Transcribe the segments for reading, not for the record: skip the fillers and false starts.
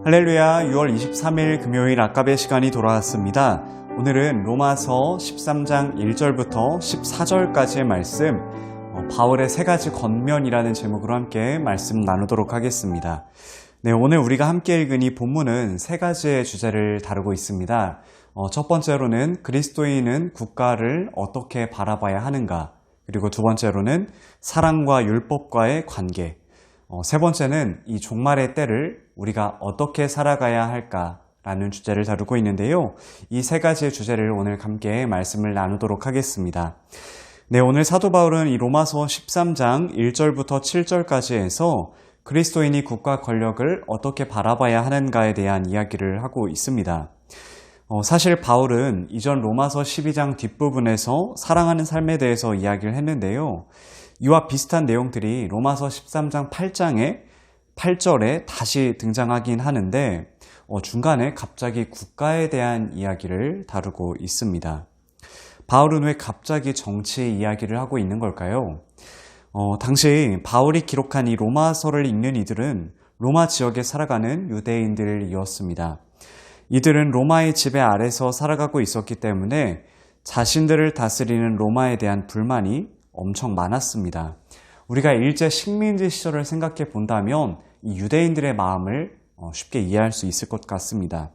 할렐루야, 6월 23일 금요일 아까베 시간이 돌아왔습니다. 오늘은 로마서 13장 1절부터 14절까지의 말씀, 바울의 세 가지 권면이라는 제목으로 함께 말씀 나누도록 하겠습니다. 네, 오늘 우리가 함께 읽은 이 본문은 세 가지의 주제를 다루고 있습니다. 첫 번째로는 그리스도인은 국가를 어떻게 바라봐야 하는가, 그리고 두 번째로는 사랑과 율법과의 관계, 세 번째는 이 종말의 때를 우리가 어떻게 살아가야 할까라는 주제를 다루고 있는데요. 이 세 가지의 주제를 오늘 함께 말씀을 나누도록 하겠습니다. 네, 오늘 사도 바울은 이 로마서 13장 1절부터 7절까지 해서 그리스도인이 국가 권력을 어떻게 바라봐야 하는가에 대한 이야기를 하고 있습니다. 사실 바울은 이전 로마서 12장 뒷부분에서 사랑하는 삶에 대해서 이야기를 했는데요. 이와 비슷한 내용들이 로마서 13장 8장의 8절에 다시 등장하긴 하는데 중간에 갑자기 국가에 대한 이야기를 다루고 있습니다. 바울은 왜 갑자기 정치 이야기를 하고 있는 걸까요? 당시 바울이 기록한 이 로마서를 읽는 이들은 로마 지역에 살아가는 유대인들이었습니다. 이들은 로마의 지배 아래서 살아가고 있었기 때문에 자신들을 다스리는 로마에 대한 불만이 엄청 많았습니다. 우리가 일제 식민지 시절을 생각해 본다면 이 유대인들의 마음을 쉽게 이해할 수 있을 것 같습니다.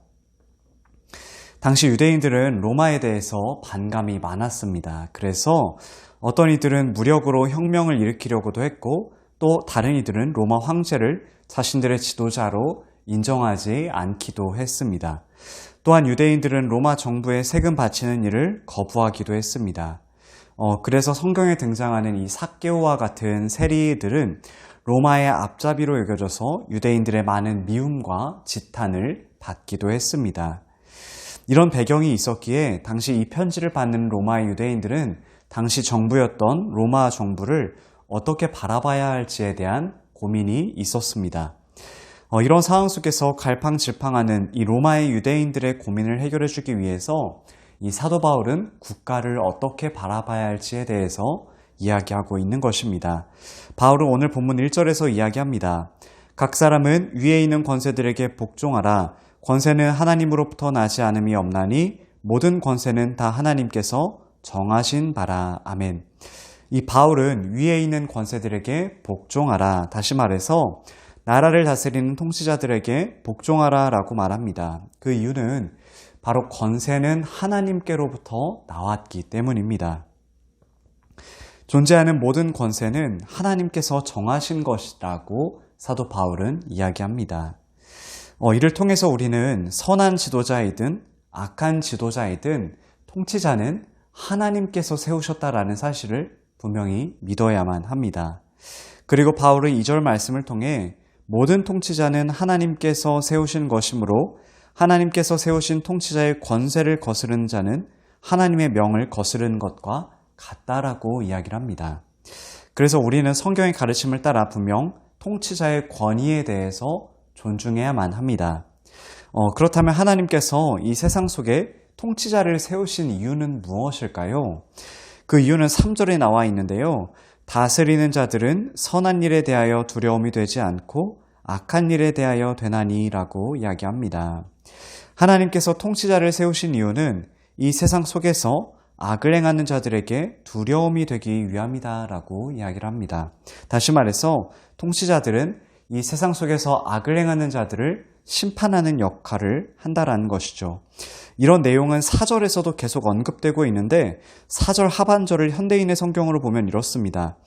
당시 유대인들은 로마에 대해서 반감이 많았습니다. 그래서 어떤 이들은 무력으로 혁명을 일으키려고도 했고, 또 다른 이들은 로마 황제를 자신들의 지도자로 인정하지 않기도 했습니다. 또한 유대인들은 로마 정부에 세금 바치는 일을 거부하기도 했습니다. 그래서 성경에 등장하는 이 삭개오와 같은 세리들은 로마의 앞잡이로 여겨져서 유대인들의 많은 미움과 지탄을 받기도 했습니다. 이런 배경이 있었기에 당시 이 편지를 받는 로마의 유대인들은 당시 정부였던 로마 정부를 어떻게 바라봐야 할지에 대한 고민이 있었습니다. 이런 상황 속에서 갈팡질팡하는 이 로마의 유대인들의 고민을 해결해 주기 위해서 이 사도 바울은 국가를 어떻게 바라봐야 할지에 대해서 이야기하고 있는 것입니다. 바울은 오늘 본문 1절에서 이야기합니다. 각 사람은 위에 있는 권세들에게 복종하라. 권세는 하나님으로부터 나지 않음이 없나니 모든 권세는 다 하나님께서 정하신 바라. 아멘. 이 바울은 위에 있는 권세들에게 복종하라. 다시 말해서 나라를 다스리는 통치자들에게 복종하라 라고 말합니다. 그 이유는 바로 권세는 하나님께로부터 나왔기 때문입니다. 존재하는 모든 권세는 하나님께서 정하신 것이라고 사도 바울은 이야기합니다. 이를 통해서 우리는 선한 지도자이든 악한 지도자이든 통치자는 하나님께서 세우셨다라는 사실을 분명히 믿어야만 합니다. 그리고 바울은 2절 말씀을 통해 모든 통치자는 하나님께서 세우신 것이므로 하나님께서 세우신 통치자의 권세를 거스르는 자는 하나님의 명을 거스르는 것과 같다라고 이야기를 합니다. 그래서 우리는 성경의 가르침을 따라 분명 통치자의 권위에 대해서 존중해야만 합니다. 그렇다면 하나님께서 이 세상 속에 통치자를 세우신 이유는 무엇일까요? 그 이유는 3절에 나와 있는데요. 다스리는 자들은 선한 일에 대하여 두려움이 되지 않고 악한 일에 대하여 되나니라고 이야기합니다. 하나님께서 통치자를 세우신 이유는 이 세상 속에서 악을 행하는 자들에게 두려움이 되기 위함이다라고 이야기를 합니다. 다시 말해서 통치자들은 이 세상 속에서 악을 행하는 자들을 심판하는 역할을 한다라는 것이죠. 이런 내용은 4절에서도 계속 언급되고 있는데 4절 하반절을 현대인의 성경으로 보면 이렇습니다.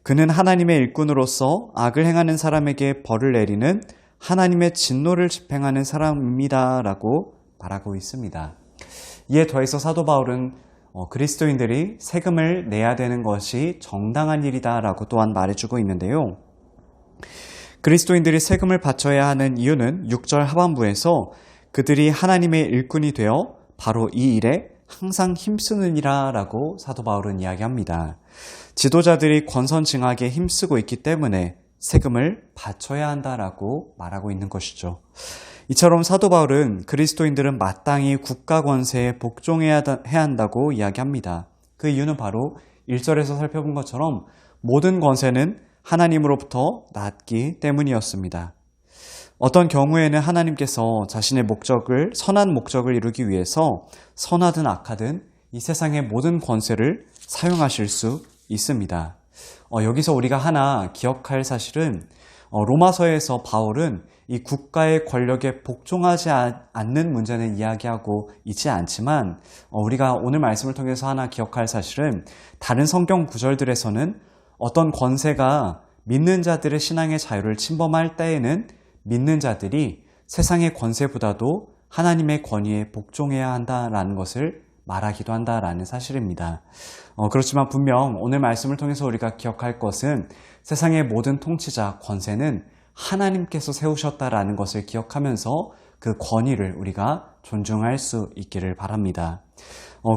그는 하나님의 일꾼으로서 악을 행하는 사람에게 벌을 내리는 하나님의 진노를 집행하는 사람입니다 라고 말하고 있습니다. 이에 더해서 사도 바울은 그리스도인들이 세금을 내야 되는 것이 정당한 일이다 라고 또한 말해주고 있는데요. 그리스도인들이 세금을 바쳐야 하는 이유는 6절 하반부에서 그들이 하나님의 일꾼이 되어 바로 이 일에 항상 힘쓰느니라 라고 사도 바울은 이야기합니다. 지도자들이 권선징악에 힘쓰고 있기 때문에 세금을 바쳐야 한다라고 말하고 있는 것이죠. 이처럼 사도 바울은 그리스도인들은 마땅히 국가 권세에 복종해야 한다고 이야기합니다. 그 이유는 바로 1절에서 살펴본 것처럼 모든 권세는 하나님으로부터 났기 때문이었습니다. 어떤 경우에는 하나님께서 자신의 목적을, 선한 목적을 이루기 위해서 선하든 악하든 이 세상의 모든 권세를 사용하실 수 있습니다. 여기서 우리가 하나 기억할 사실은 로마서에서 바울은 이 국가의 권력에 복종하지 않는 문제는 이야기하고 있지 않지만 우리가 오늘 말씀을 통해서 하나 기억할 사실은 다른 성경 구절들에서는 어떤 권세가 믿는 자들의 신앙의 자유를 침범할 때에는 믿는 자들이 세상의 권세보다도 하나님의 권위에 복종해야 한다라는 것을 말하기도 한다라는 사실입니다. 그렇지만 분명 오늘 말씀을 통해서 우리가 기억할 것은 세상의 모든 통치자, 권세는 하나님께서 세우셨다라는 것을 기억하면서 그 권위를 우리가 존중할 수 있기를 바랍니다.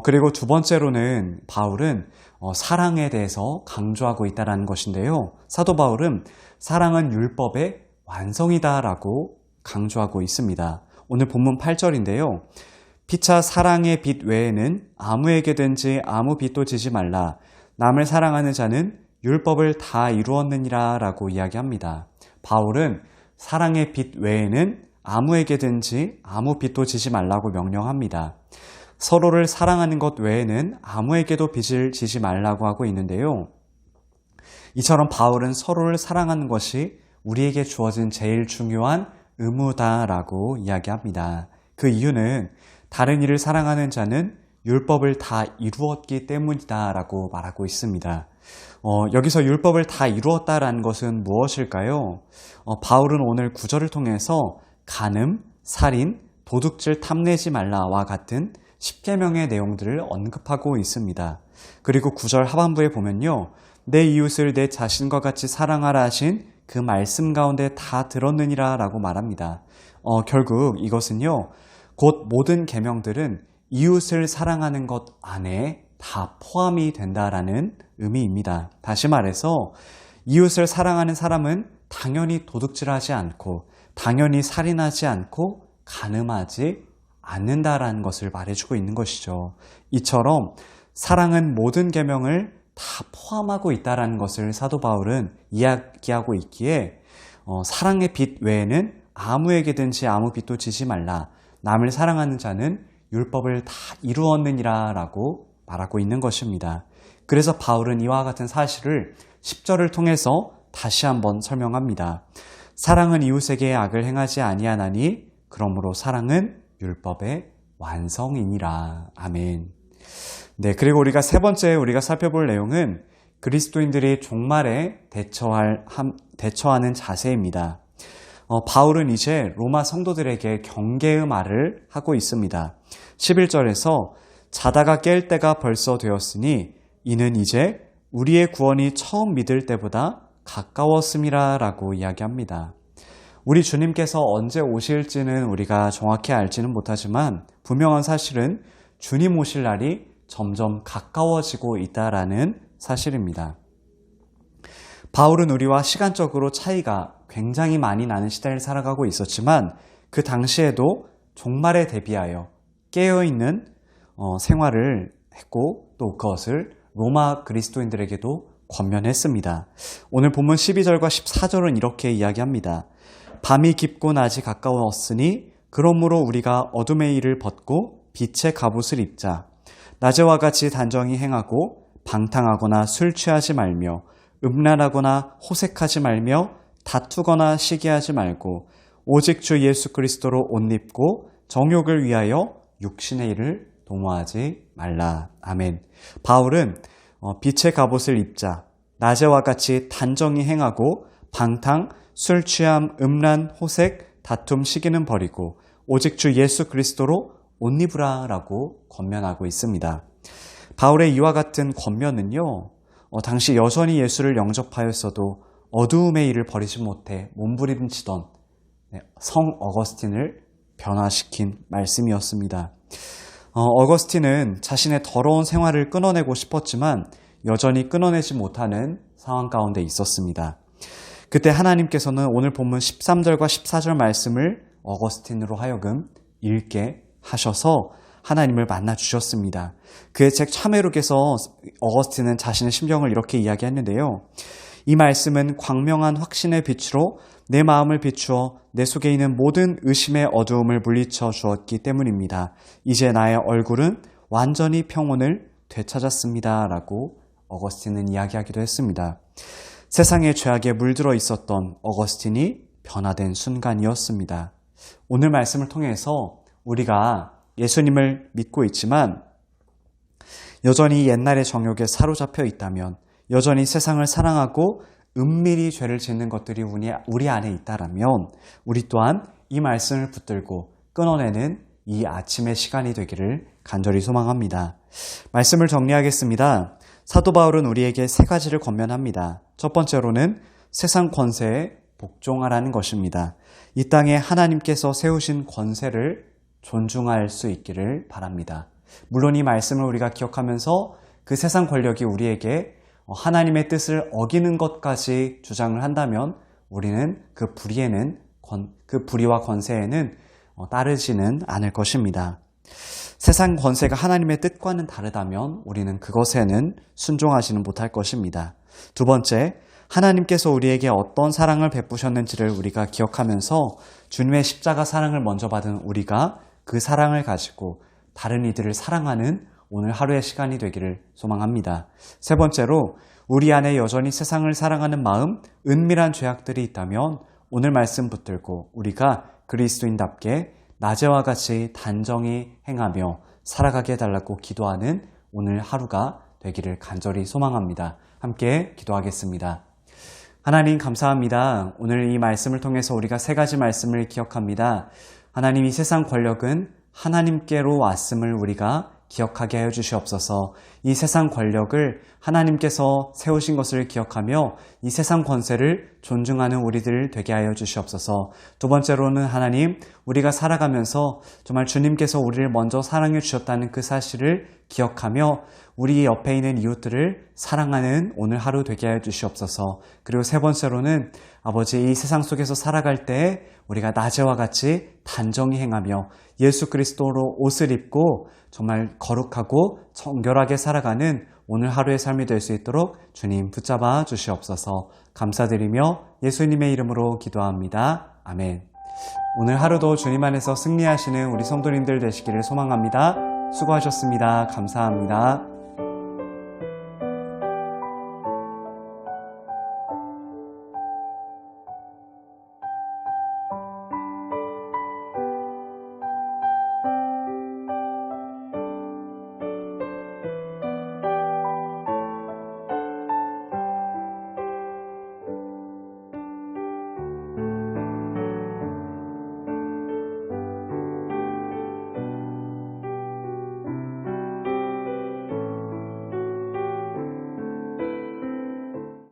그리고 두 번째로는 바울은 사랑에 대해서 강조하고 있다는 것인데요. 사도 바울은 사랑은 율법의 완성이다라고 강조하고 있습니다. 오늘 본문 8절인데요. 피차 사랑의 빛 외에는 아무에게든지 아무 빚도 지지 말라. 남을 사랑하는 자는 율법을 다 이루었느니라 라고 이야기합니다. 바울은 사랑의 빛 외에는 아무에게든지 아무 빚도 지지 말라고 명령합니다. 서로를 사랑하는 것 외에는 아무에게도 빚을 지지 말라고 하고 있는데요. 이처럼 바울은 서로를 사랑하는 것이 우리에게 주어진 제일 중요한 의무다라고 이야기합니다. 그 이유는 다른 이를 사랑하는 자는 율법을 다 이루었기 때문이다라고 말하고 있습니다. 여기서 율법을 다 이루었다라는 것은 무엇일까요? 바울은 오늘 구절을 통해서 간음, 살인, 도둑질 탐내지 말라와 같은 10계명의 내용들을 언급하고 있습니다. 그리고 구절 하반부에 보면요. 내 이웃을 내 자신과 같이 사랑하라 하신 그 말씀 가운데 다 들었느니라 라고 말합니다. 결국 이것은요. 곧 모든 계명들은 이웃을 사랑하는 것 안에 다 포함이 된다라는 의미입니다. 다시 말해서 이웃을 사랑하는 사람은 당연히 도둑질하지 않고 당연히 살인하지 않고 간음하지 않는다라는 것을 말해주고 있는 것이죠. 이처럼 사랑은 모든 계명을 다 포함하고 있다라는 것을 사도 바울은 이야기하고 있기에 사랑의 빛 외에는 아무에게든지 아무 빚도 지지 말라. 남을 사랑하는 자는 율법을 다 이루었느니라 라고 말하고 있는 것입니다. 그래서 바울은 이와 같은 사실을 10절을 통해서 다시 한번 설명합니다. 사랑은 이웃에게 악을 행하지 아니하나니 그러므로 사랑은 율법의 완성이니라. 아멘. 네, 그리고 우리가 세 번째 우리가 살펴볼 내용은 그리스도인들이 종말에 대처하는 자세입니다. 바울은 이제 로마 성도들에게 경계의 말을 하고 있습니다. 11절에서 자다가 깰 때가 벌써 되었으니 이는 이제 우리의 구원이 처음 믿을 때보다 가까웠음이라 라고 이야기합니다. 우리 주님께서 언제 오실지는 우리가 정확히 알지는 못하지만 분명한 사실은 주님 오실 날이 점점 가까워지고 있다라는 사실입니다. 바울은 우리와 시간적으로 차이가 굉장히 많이 나는 시대를 살아가고 있었지만 그 당시에도 종말에 대비하여 깨어있는 생활을 했고 또 그것을 로마 그리스도인들에게도 권면했습니다. 오늘 본문 12절과 14절은 이렇게 이야기합니다. 밤이 깊고 낮이 가까웠으니 그러므로 우리가 어둠의 일을 벗고 빛의 갑옷을 입자. 낮에와 같이 단정히 행하고 방탕하거나 술 취하지 말며 음란하거나 호색하지 말며 다투거나 시기하지 말고 오직 주 예수 그리스도로 옷 입고 정욕을 위하여 육신의 일을 도모하지 말라. 아멘. 바울은 빛의 갑옷을 입자, 낮에와 같이 단정히 행하고 방탕, 술 취함, 음란, 호색, 다툼, 시기는 버리고 오직 주 예수 그리스도로 옷 입으라 라고 권면하고 있습니다. 바울의 이와 같은 권면은요, 당시 여전히 예수를 영접하였어도 어두움의 일을 버리지 못해 몸부림치던 성 어거스틴을 변화시킨 말씀이었습니다. 어거스틴은 자신의 더러운 생활을 끊어내고 싶었지만 여전히 끊어내지 못하는 상황 가운데 있었습니다. 그때 하나님께서는 오늘 본문 13절과 14절 말씀을 어거스틴으로 하여금 읽게 하셔서 하나님을 만나 주셨습니다. 그의 책 참회록에서 어거스틴은 자신의 심정을 이렇게 이야기했는데요. 이 말씀은 광명한 확신의 빛으로 내 마음을 비추어 내 속에 있는 모든 의심의 어두움을 물리쳐 주었기 때문입니다. 이제 나의 얼굴은 완전히 평온을 되찾았습니다. 라고 어거스틴은 이야기하기도 했습니다. 세상의 죄악에 물들어 있었던 어거스틴이 변화된 순간이었습니다. 오늘 말씀을 통해서 우리가 예수님을 믿고 있지만 여전히 옛날의 정욕에 사로잡혀 있다면, 여전히 세상을 사랑하고 은밀히 죄를 짓는 것들이 우리 안에 있다라면 우리 또한 이 말씀을 붙들고 끊어내는 이 아침의 시간이 되기를 간절히 소망합니다. 말씀을 정리하겠습니다. 사도 바울은 우리에게 세 가지를 권면합니다. 첫 번째로는 세상 권세에 복종하라는 것입니다. 이 땅에 하나님께서 세우신 권세를 존중할 수 있기를 바랍니다. 물론 이 말씀을 우리가 기억하면서 그 세상 권력이 우리에게 하나님의 뜻을 어기는 것까지 주장을 한다면 우리는 그 불의와 권세에는 따르지는 않을 것입니다. 세상 권세가 하나님의 뜻과는 다르다면 우리는 그것에는 순종하지는 못할 것입니다. 두 번째, 하나님께서 우리에게 어떤 사랑을 베푸셨는지를 우리가 기억하면서 주님의 십자가 사랑을 먼저 받은 우리가 그 사랑을 가지고 다른 이들을 사랑하는 오늘 하루의 시간이 되기를 소망합니다. 세 번째로, 우리 안에 여전히 세상을 사랑하는 마음, 은밀한 죄악들이 있다면 오늘 말씀 붙들고 우리가 그리스도인답게 낮에와 같이 단정히 행하며 살아가게 해달라고 기도하는 오늘 하루가 되기를 간절히 소망합니다. 함께 기도하겠습니다. 하나님 감사합니다. 오늘 이 말씀을 통해서 우리가 세 가지 말씀을 기억합니다. 하나님, 이 세상 권력은 하나님께로 왔음을 우리가 기억하게 하여 주시옵소서. 이 세상 권력을 하나님께서 세우신 것을 기억하며 이 세상 권세를 존중하는 우리들 되게 하여 주시옵소서. 두 번째로는 하나님, 우리가 살아가면서 정말 주님께서 우리를 먼저 사랑해 주셨다는 그 사실을 기억하며 우리 옆에 있는 이웃들을 사랑하는 오늘 하루 되게 하여 주시옵소서. 그리고 세 번째로는 아버지, 이 세상 속에서 살아갈 때 우리가 낮에와 같이 단정히 행하며 예수 그리스도로 옷을 입고 정말 거룩하고 정결하게 살아가는 오늘 하루의 삶이 될 수 있도록 주님 붙잡아 주시옵소서. 감사드리며 예수님의 이름으로 기도합니다. 아멘. 오늘 하루도 주님 안에서 승리하시는 우리 성도님들 되시기를 소망합니다. 수고하셨습니다. 감사합니다.